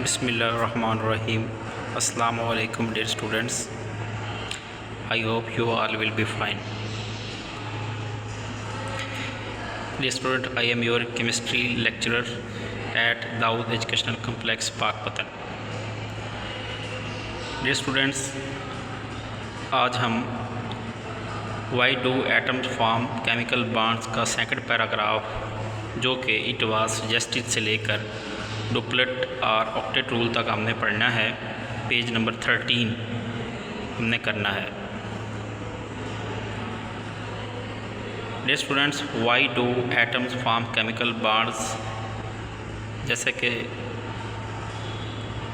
Bismillahirrahmanirrahim. Assalamu alaikum dear students. I hope you all will be fine. Dear student, I am your chemistry lecturer at Dawood Educational Complex, Pakpatan. Dear students, आज हम Why do atoms form chemical bonds का second paragraph जो कि it was suggested से लेकर duplet और octet rule तक हमने पढ़ना है। पेज नंबर 13 हमने करना है। Dear students, why do atoms form chemical bonds, जैसे कि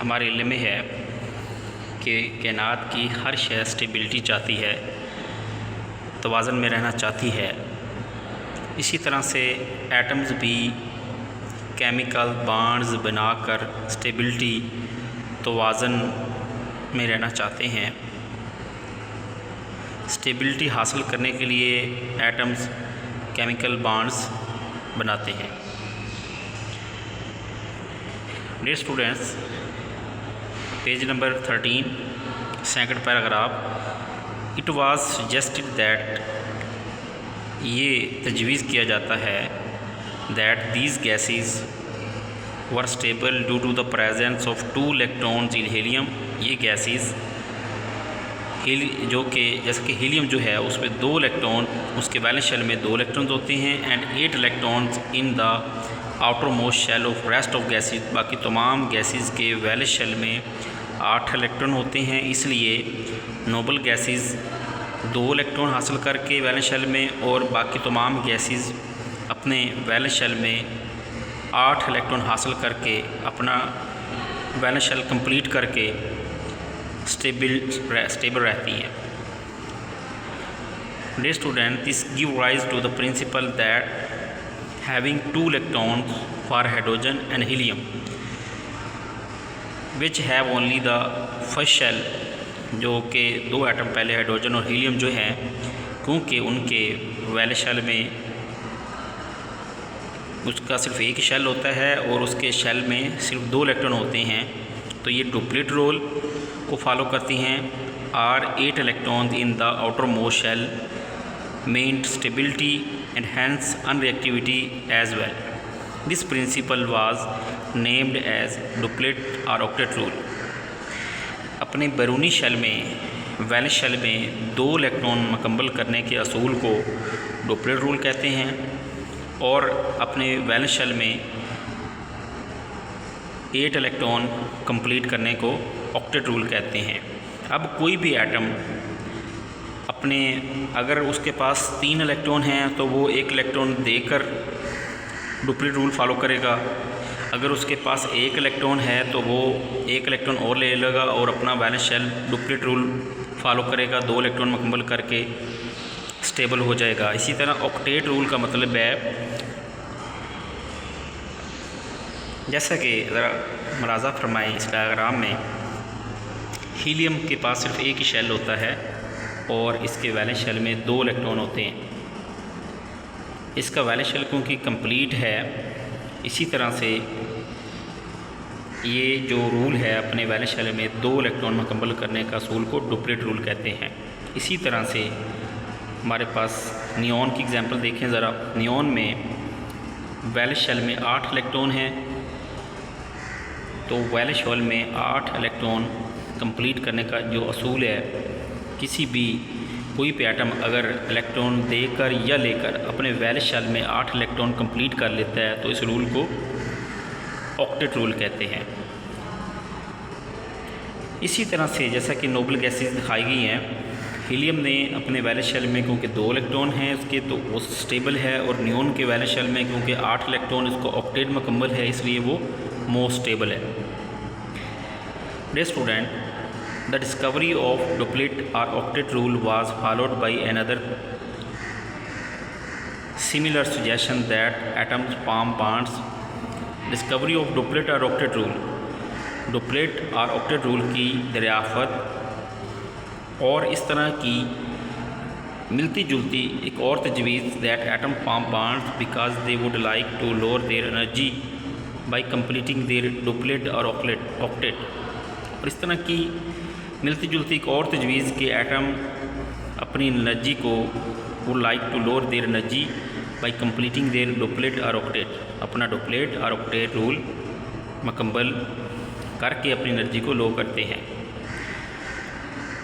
हमारे इल्म में है कि कायनात की हर शय स्टेबिलिटी चाहती है, तवाज़न में रहना चाहती है। इसी तरह से एटम्स भी केमिकल बॉन्ड्स बनाकर स्टेबिलिटी तवाज़न में रहना चाहते हैं। स्टेबिलिटी हासिल करने के लिए एटम्स केमिकल बॉन्ड्स बनाते हैं। Dear students, page number 13 second paragraph, it was suggested that, ये तजवीज़ किया जाता है that these gases were stable due to the presence of 2 electrons in helium. ये गैसेस जो कि जैसे कि हीलियम जो है उसमें 2 इलेक्ट्रॉन, उसके वैलेंस शेल में 2 इलेक्ट्रॉन्स होते हैं and 8 electrons in the outermost shell of rest of gases. बाकी तमाम गैसेस के वैलेंस शेल में 8 इलेक्ट्रॉन होते हैं। इसलिए नोबल गैसेस 2 इलेक्ट्रॉन हासिल करके वैलेंस शेल में और बाकी तमाम गैसेस अपने वैलेंस शेल में 8 इलेक्ट्रॉन हासिल करके अपना वैलेंस शेल कंप्लीट करके स्टेबल रहती है। Dear student, this give rise to the principle that having 2 electrons for hydrogen and helium which have only the first shell, जो कि 2 एटम पहले हाइड्रोजन और हीलियम जो हैं, क्योंकि उनके वैलेंस शेल में उसका सिर्फ एक ही शेल होता है और उसके शेल में सिर्फ 2 इलेक्ट्रॉन होते हैं, तो ये डुप्लेट रोल को फॉलो करती हैं। Are 8 electrons in the outermost shell meant stability and hence unreactivity as well. This principle was named as duplet और ऑक्टेट रूल। अपने बैरूनी शेल में वैलेंस शेल में 2 इलेक्ट्रॉन मुकम्मल करने के असूल को डुप्लेट रूल कहते हैं और अपने वैलेंस शेल में 8 इलेक्ट्रॉन कंप्लीट करने को ऑक्टेट रूल कहते हैं। अब कोई भी एटम अपने, अगर उसके पास 3 इलेक्ट्रॉन हैं तो वो 1 इलेक्ट्रॉन देकर डुप्लेट रूल फॉलो करेगा। अगर उसके पास 1 इलेक्ट्रॉन है तो वो 1 इलेक्ट्रॉन और ले लेगा और अपना valence shell duplet rule follow करेगा, 2 इलेक्ट्रॉन मुकम्मल करके स्टेबल हो जाएगा। इसी तरह ऑक्टेट रूल का मतलब है, जैसा कि ज़रा मुलाज़ा फरमाएं इस डायग्राम में, हीलियम के पास सिर्फ एक ही शेल होता है और इसके वैलेंस शेल में 2 इलेक्ट्रॉन होते हैं। इसका वैलेंस शेल क्योंकि कंप्लीट है, इसी तरह से ये जो रूल है अपने वैलेंस शेल में 2 इलेक्ट्रॉन मुकम्मल करने का असूल को डुप्लेट रूल कहते हैं। इसी तरह से हमारे पास नियॉन की एग्जांपल देखें ज़रा। नियॉन में वैलेंस शेल में 8 इलेक्ट्रॉन हैं, तो वैलेंस शेल में 8 इलेक्ट्रॉन कंप्लीट करने का जो असूल है, किसी भी कोई भी एटम अगर इलेक्ट्रॉन देकर या लेकर अपने वैलेंस शेल में 8 इलेक्ट्रॉन कंप्लीट कर लेता है तो इस रूल को ऑक्टेट रूल कहते हैं। इसी तरह से जैसा कि नोबल गैसेस दिखाई गई हैं, हीलियम ने अपने वैलेंस शेल में क्योंकि 2 इलेक्ट्रॉन हैं उसके, तो वो स्टेबल है, और नियॉन के वैलेंस शेल में क्योंकि 8 इलेक्ट्रॉन इसको ऑक्टेट मुकम्मल है, इसलिए वो मोस्ट स्टेबल है। Dear student, the discovery of duplet और octet rule was followed by another similar suggestion that atoms form bonds. Discovery of duplet और ऑक्टेट रूल, डुप्लेट और ऑक्टेट रूल की दरियाफ़त और इस तरह की मिलती जुलती एक और तजवीज़ that atom form bonds because they would like to lower their energy by completing their duplet और ऑक्टेट। और इस तरह की मिलती जुलती एक और तजवीज़ के एटम अपनी एनर्जी को वो like to lower their energy by completing their duplet और ऑक्टेट, अपना डुप्लेट और ऑक्टेट रूल मुकम्मल करके अपनी एनर्जी को लो करते हैं।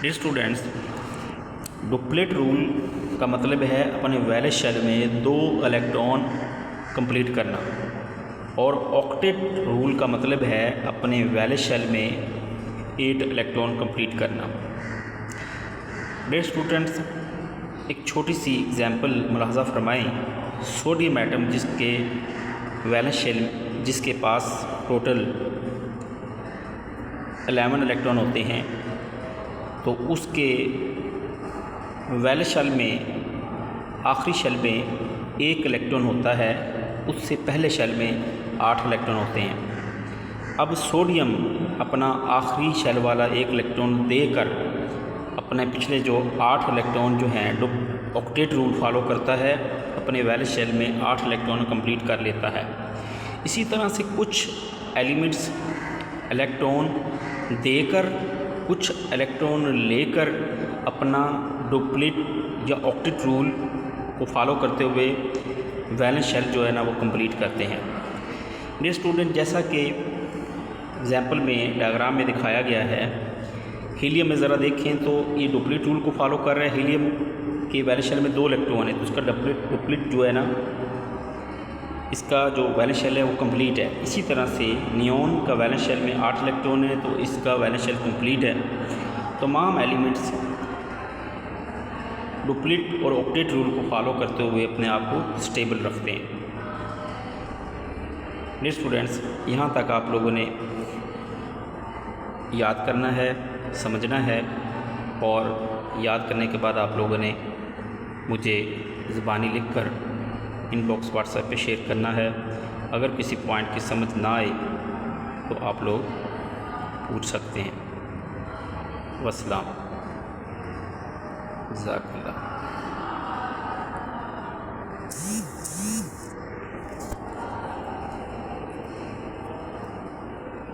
डियर स्टूडेंट्स, डुप्लेट रूल का मतलब है अपने वैलेंस शेल में 2 इलेक्ट्रॉन कंप्लीट करना, और ऑक्टेट रूल का मतलब है अपने वैलेंस शेल में 8 इलेक्ट्रॉन कंप्लीट करना। डियर स्टूडेंट्स, एक छोटी सी एग्जांपल मुलाहजा फरमाएं। सोडियम एटम जिसके वैलेंस शेल जिसके पास टोटल 11 इलेक्ट्रॉन होते हैं, तो उसके वैलेंस शेल में आखिरी शेल में 1 इलेक्ट्रॉन होता है, उससे पहले शेल में 8 इलेक्ट्रॉन होते हैं। अब सोडियम अपना आखिरी शेल वाला 1 इलेक्ट्रॉन देकर अपने पिछले जो 8 इलेक्ट्रॉन जो हैं ऑक्टेट रूल फॉलो करता है, अपने वैलेंस शेल में 8 इलेक्ट्रॉन कंप्लीट कर लेता है। इसी तरह से कुछ एलिमेंट्स इलेक्ट्रॉन देकर कुछ इलेक्ट्रॉन लेकर अपना डुप्लेट या ऑक्टेट रूल को फॉलो करते हुए वैलेंस शेल जो है ना वो कंप्लीट करते हैं। डियर स्टूडेंट, जैसा कि एग्जाम्पल में डायग्राम में दिखाया गया है, हीलियम में ज़रा देखें तो ये डुप्लेट रूल को फॉलो कर रहा है। हीलियम के वैलेंस शेल में 2 इलेक्ट्रॉन है, तो उसका डुप्लेट जो है ना, इसका जो वैलेंस शेल है वो कंप्लीट है। इसी तरह से नियॉन का वैलेंस शेल में 8 इलेक्ट्रॉन है, तो इसका वैलेंस शेल कंप्लीट है। तमाम एलिमेंट्स डुप्लेट और ऑक्टेट रूल को फॉलो करते हुए अपने आप को स्टेबल रखते हैं। डियर स्टूडेंट्स, यहाँ तक आप लोगों ने याद करना है, समझना है, और याद करने के बाद आप लोगों ने मुझे ज़बानी लिखकर इनबॉक्स व्हाट्सएप पे शेयर करना है। अगर किसी पॉइंट की समझ ना आए तो आप लोग पूछ सकते हैं। वस्सलाम, जज़ाकल्लाह।